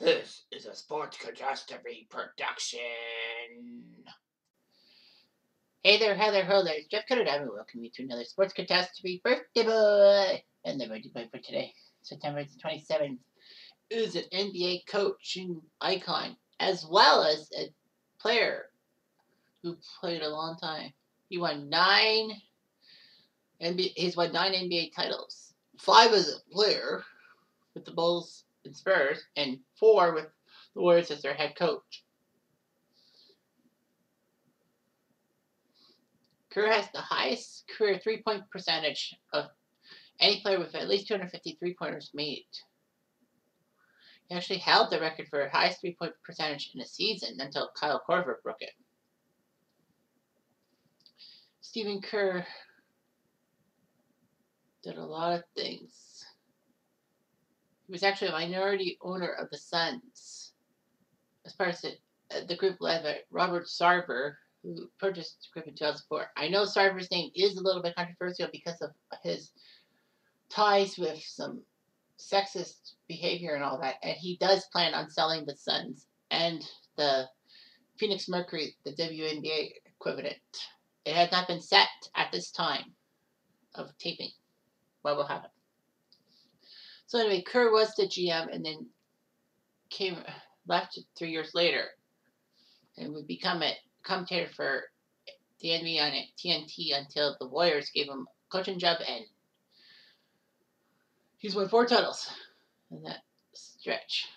This is a Sports Catastrophe production. Hey there, hi there, hello there. It's Jeff Cutter, and welcome you to another Sports Catastrophe birthday boy. And the birthday boy for today, September 27th, is an NBA coach and icon, as well as a player who played a long time. He won 9 NBA titles, 5 as a player with the Bulls and Spurs, and 4 with the Warriors as their head coach. Kerr has the highest career three-point percentage of any player with at least 250 three-pointers made. He actually held the record for highest three-point percentage in a season until Kyle Korver broke it. Stephen Kerr did a lot of things. He was actually a minority owner of the Suns as part of the group led by Robert Sarver, who purchased the group in 2004. I know Sarver's name is a little bit controversial because of his ties with some sexist behavior and all that, and he does plan on selling the Suns and the Phoenix Mercury, the WNBA equivalent. It has not been set at this time of taping what will happen. So anyway, Kerr was the GM and then left 3 years later and would become a commentator for the NBA on TNT until the Warriors gave him a coaching job, and he's won 4 titles in that stretch.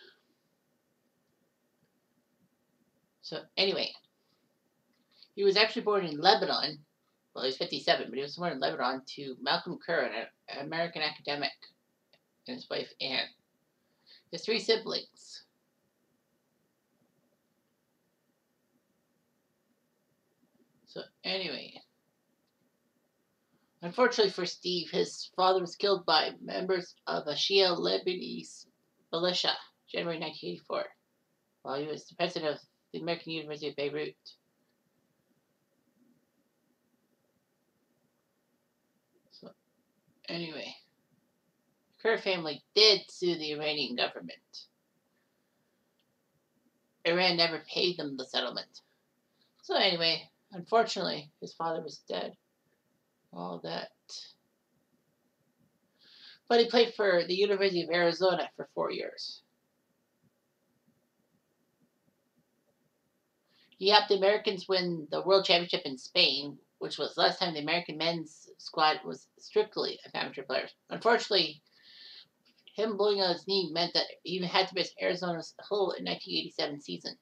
So anyway, he was actually born in Lebanon. Well, he's 57, but he was born in Lebanon to Malcolm Kerr, an American academic, and his wife Anne. He has 3 siblings. So anyway, unfortunately for Steve, his father was killed by members of a Shia Lebanese militia, January 1984, while he was the president of the American University of Beirut. So anyway, the Kerr family did sue the Iranian government. Iran never paid them the settlement. So anyway, unfortunately, his father was dead. All that. But he played for the University of Arizona for 4 years. He helped the Americans win the World Championship in Spain, which was the last time the American men's squad was strictly of amateur players. Unfortunately, him blowing out his knee meant that he had to miss Arizona's whole 1987 season.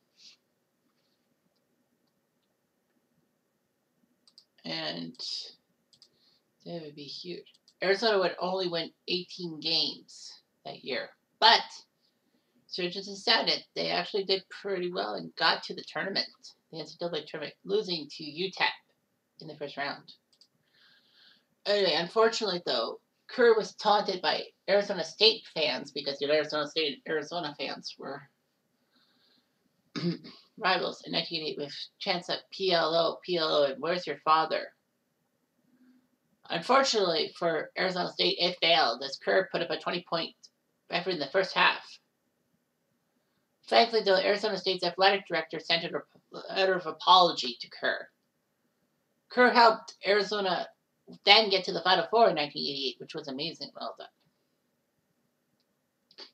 And that would be huge. Arizona would only win 18 games that year. But surgeons decided they actually did pretty well and got to the tournament, the NCAA tournament, losing to UTEP in the first round. Anyway, unfortunately, though, Kerr was taunted by Arizona State fans because the Arizona State and Arizona fans were rivals in 1988 with chants at PLO, and where's your father? Unfortunately for Arizona State, it failed as Kerr put up a 20-point effort in the first half. Thankfully, though, Arizona State's athletic director sent a letter of apology to Kerr. Kerr helped Arizona then get to the Final Four in 1988, which was amazing. Well done.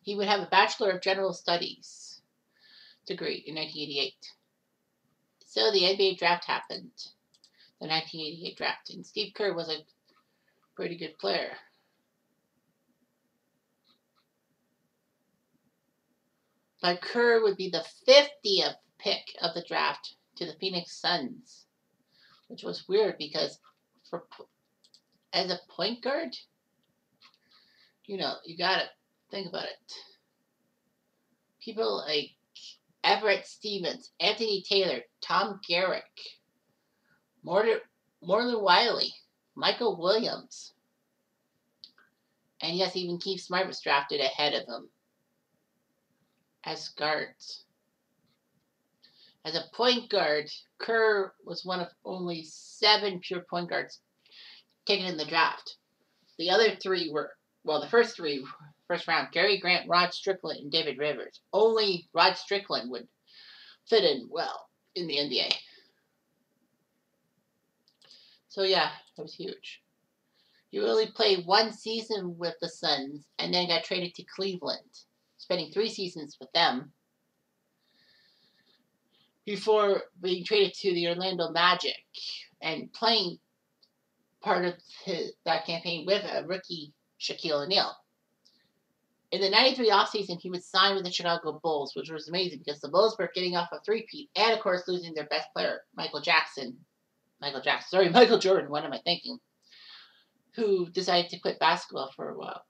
He would have a Bachelor of General Studies degree in 1988. So the NBA draft happened, the 1988 draft, and Steve Kerr was a pretty good player. But Kerr would be the 50th pick of the draft to the Phoenix Suns, which was weird because as a point guard, you gotta think about it. People like Everett Stevens, Anthony Taylor, Tom Garrick, Morton Wiley, Michael Williams, and yes, even Keith Smart was drafted ahead of him as guards. As a point guard, Kerr was one of only 7 pure point guards taken in the draft. The other 3 were, well, the first 3 first round. Gary Grant, Rod Strickland, and David Rivers. Only Rod Strickland would fit in well in the NBA. So yeah, that was huge. He only played one season with the Suns and then got traded to Cleveland, spending 3 seasons with them before being traded to the Orlando Magic and playing part of that campaign with a rookie Shaquille O'Neal. In the 93 offseason, he was signed with the Chicago Bulls, which was amazing because the Bulls were getting off a three-peat and, of course, losing their best player, Michael Jordan. What am I thinking? Who decided to quit basketball for a while.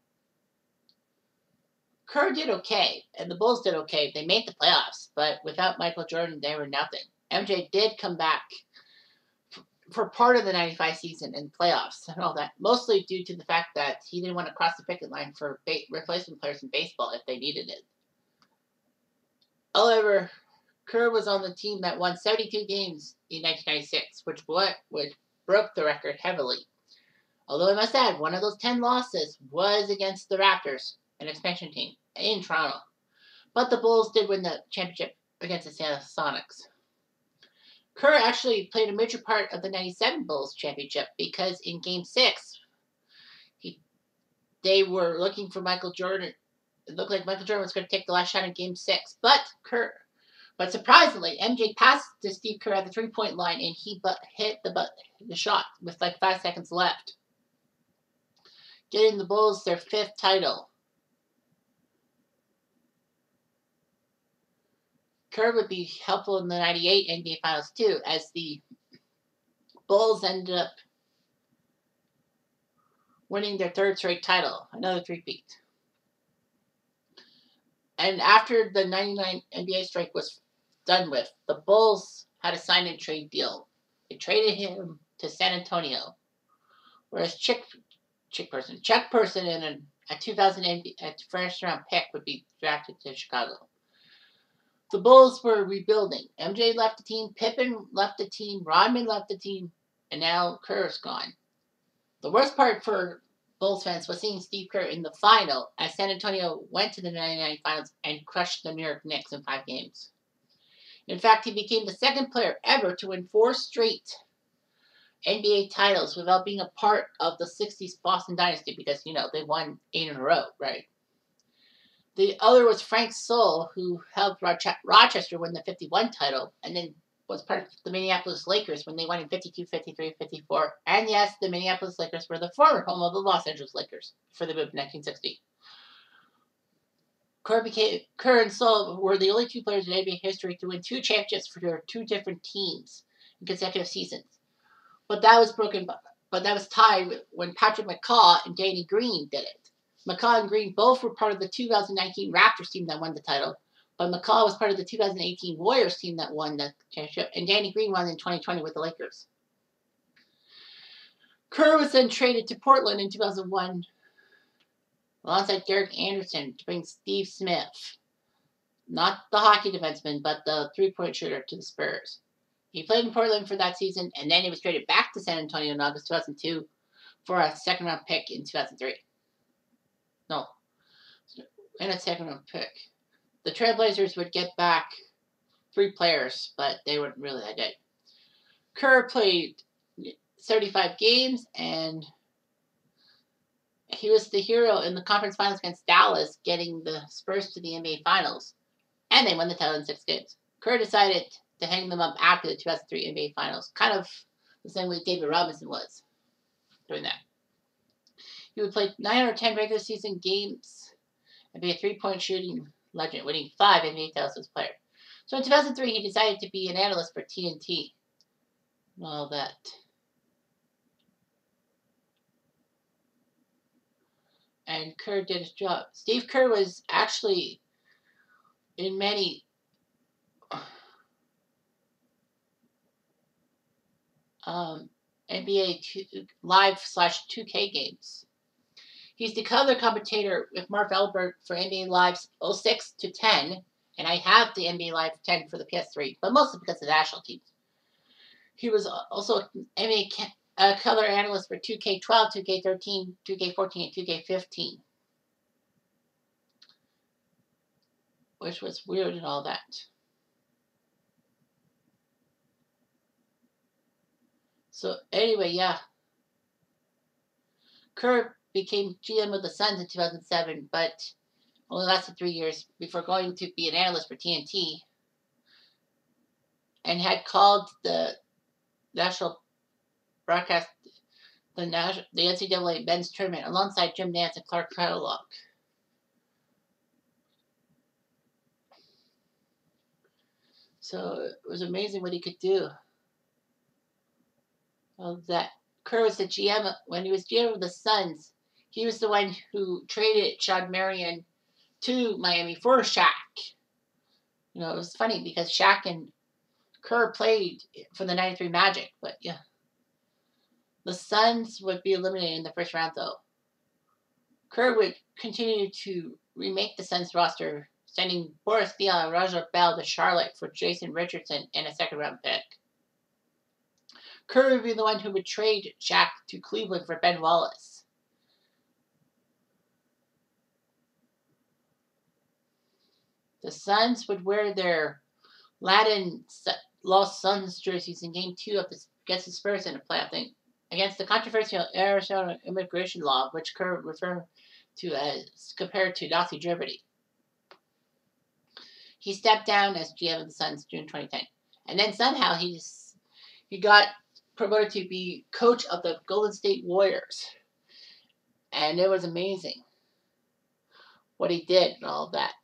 Kerr did okay, and the Bulls did okay. They made the playoffs, but without Michael Jordan, they were nothing. MJ did come back for part of the 95 season and playoffs and all that, mostly due to the fact that he didn't want to cross the picket line for replacement players in baseball if they needed it. However, Kerr was on the team that won 72 games in 1996, which broke the record heavily. Although I must add, one of those 10 losses was against the Raptors, an expansion team, in Toronto. But the Bulls did win the championship against the Seattle Sonics. Kerr actually played a major part of the 97 Bulls championship because in Game 6, they were looking for Michael Jordan. It looked like Michael Jordan was going to take the last shot in Game 6, but surprisingly, MJ passed to Steve Kerr at the three-point line, and he hit the shot with like 5 seconds left, getting the Bulls their 5th title. Kerr would be helpful in the 98 NBA Finals too, as the Bulls ended up winning their 3rd straight title, another three-peat. And after the 99 NBA strike was done with, the Bulls had a sign-and-trade deal. They traded him to San Antonio, whereas Chuck Person in a 2000 first-round pick would be drafted to Chicago. The Bulls were rebuilding. MJ left the team, Pippen left the team, Rodman left the team, and now Kerr's gone. The worst part for Bulls fans was seeing Steve Kerr in the final as San Antonio went to the 99 finals and crushed the New York Knicks in 5 games. In fact, he became the 2nd player ever to win 4 straight NBA titles without being a part of the 60s Boston Dynasty because, they won 8 in a row, right? The other was Frank Soule, who helped Rochester win the 51 title, and then was part of the Minneapolis Lakers when they won in 52, 53, 54. And yes, the Minneapolis Lakers were the former home of the Los Angeles Lakers for the move in 1960. Kerr and Soule were the only 2 players in NBA history to win 2 championships for their 2 different teams in consecutive seasons. But that was tied when Patrick McCaw and Danny Green did it. McCaw and Green both were part of the 2019 Raptors team that won the title, but McCaw was part of the 2018 Warriors team that won the championship, and Danny Green won in 2020 with the Lakers. Kerr was then traded to Portland in 2001 alongside Derek Anderson to bring Steve Smith, not the hockey defenseman, but the three-point shooter, to the Spurs. He played in Portland for that season, and then he was traded back to San Antonio in August 2002 for a 2nd-round pick in 2003. No, and a 2nd-round pick. The Trailblazers would get back 3 players, but they weren't really that good. Kerr played 35 games, and he was the hero in the conference finals against Dallas, getting the Spurs to the NBA Finals, and they won the title in 6 games. Kerr decided to hang them up after the 2003 NBA Finals, kind of the same way David Robinson was doing that. He would play 9 or 10 regular season games and be a 3-point shooting legend, winning 5 NBA titles as a player. So in 2003, he decided to be an analyst for TNT and all that. And Kerr did his job. Steve Kerr was actually in many NBA Live/2K games. He's the color commentator with Marv Albert for NBA Live's 06 to 10, and I have the NBA Live 10 for the PS3, but mostly because of the national teams. He was also an NBA color analyst for 2K12, 2K13, 2K14, and 2K15. which was weird and all that. So anyway, yeah. Kerr became GM of the Suns in 2007, but only lasted 3 years before going to be an analyst for TNT, and had called the national broadcast, the NCAA men's tournament alongside Jim Nantz and Clark Kellogg. So it was amazing what he could do. That Kerr was the GM when he was GM of the Suns. He was the one who traded Shawn Marion to Miami for Shaq. You know, it was funny because Shaq and Kerr played for the '93 Magic, but yeah. The Suns would be eliminated in the first round, though. Kerr would continue to remake the Suns roster, sending Boris Diaw and Raja Bell to Charlotte for Jason Richardson and a second-round pick. Kerr would be the one who would trade Shaq to Cleveland for Ben Wallace. The Suns would wear their Latin Los Suns jerseys in Game 2 against the Spurs in a playoff thing, against the controversial Arizona immigration law, which Kerr referred to as compared to Nazi Germany. He stepped down as GM of the Suns June 2010, and then somehow he got promoted to be coach of the Golden State Warriors, and it was amazing what he did and all of that.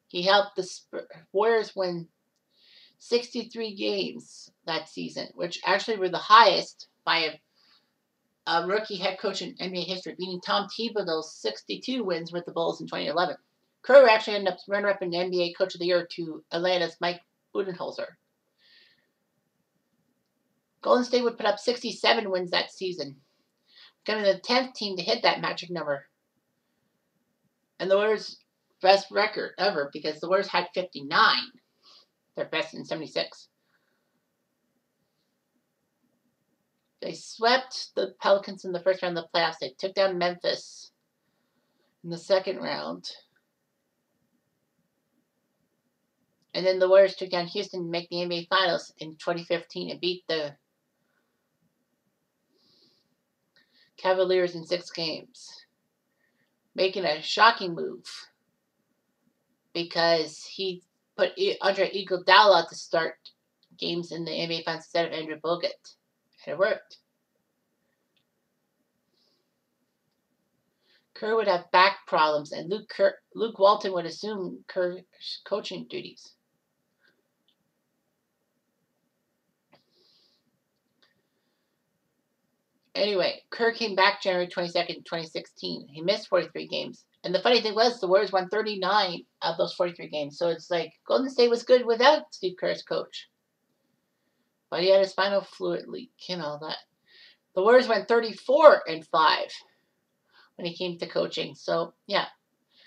He helped the Warriors win 63 games that season, which actually were the highest by a rookie head coach in NBA history, beating Tom Thibodeau's 62 wins with the Bulls in 2011. Kerr actually ended up runner-up in NBA Coach of the Year to Atlanta's Mike Budenholzer. Golden State would put up 67 wins that season, becoming the 10th team to hit that magic number. And the Warriors' best record ever, because the Warriors had 59, their best in 76. They swept the Pelicans in the first round of the playoffs. They took down Memphis in the second round. And then the Warriors took down Houston to make the NBA Finals in 2015 and beat the Cavaliers in 6 games, making a shocking move because he put Andre Iguodala to start games in the NBA Finals instead of Andrew Bogut. And it worked. Kerr would have back problems, and Luke Walton would assume Kerr's coaching duties. Anyway, Kerr came back January 22nd, 2016. He missed 43 games. And the funny thing was, the Warriors won 39 of those 43 games. So it's like Golden State was good without Steve Kerr as coach. But he had his spinal fluid leak and all that. The Warriors went 34-5 when he came to coaching. So, yeah.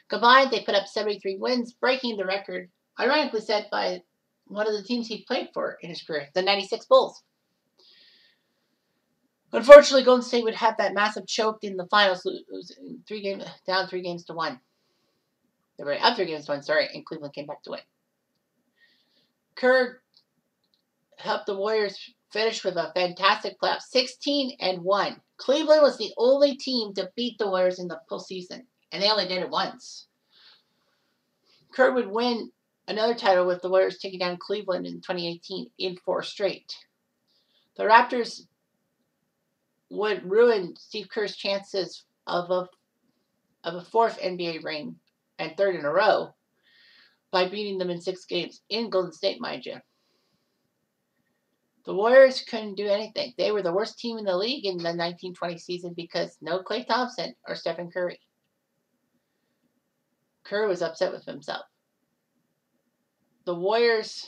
Combined, they put up 73 wins, breaking the record, ironically set by one of the teams he played for in his career, the '96 Bulls. Unfortunately, Golden State would have that massive choke in the finals, losing 3 games, down 3 games to 1. They were up 3 games to 1, sorry, and Cleveland came back to win. Kerr helped the Warriors finish with a fantastic playoff, 16-1. Cleveland was the only team to beat the Warriors in the postseason, and they only did it once. Kerr would win another title with the Warriors taking down Cleveland in 2018 in 4 straight. The Raptors would ruin Steve Kerr's chances of a 4th NBA ring and 3rd in a row by beating them in 6 games in Golden State, mind you. The Warriors couldn't do anything. They were the worst team in the league in the 1920 season because no Klay Thompson or Stephen Curry. Kerr was upset with himself. The Warriors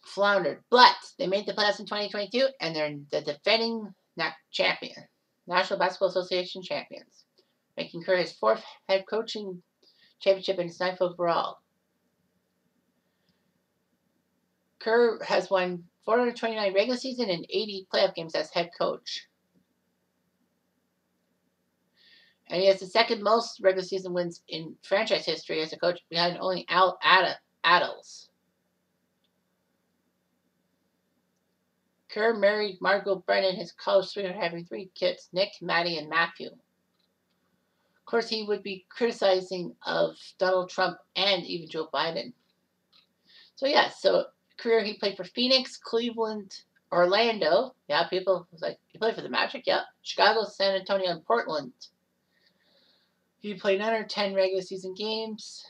floundered, but they made the playoffs in 2022, and they're the defending champion, National Basketball Association champions, making Kerr his 4th head coaching championship and his 9th overall. Kerr has won 429 regular season and 80 playoff games as head coach. And he has the second most regular season wins in franchise history as a coach, behind only Al Adels. Kerr married Margot Brennan, his college sweetheart, having 3 kids, Nick, Maddie, and Matthew. Of course, he would be criticizing of Donald Trump and even Joe Biden. So, yeah, so career, he played for Phoenix, Cleveland, Orlando. Yeah, people was like, he played for the Magic, yep. Chicago, San Antonio, and Portland. He played 910 regular season games.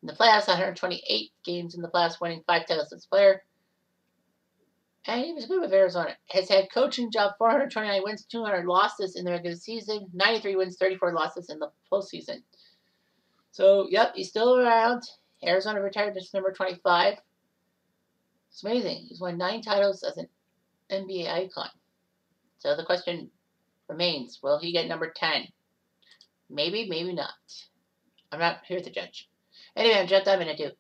In the playoffs, 128 games in the playoffs, winning 5 titles as a player. And he was good with Arizona. His head coaching job, 429 wins, 200 losses in the regular season, 93 wins, 34 losses in the postseason. So, yep, he's still around. Arizona retired as number 25. It's amazing. He's won 9 titles as an NBA icon. So the question remains, will he get number 10? Maybe, maybe not. I'm not here to judge. Anyway, I'm Jeff Diamond. I do.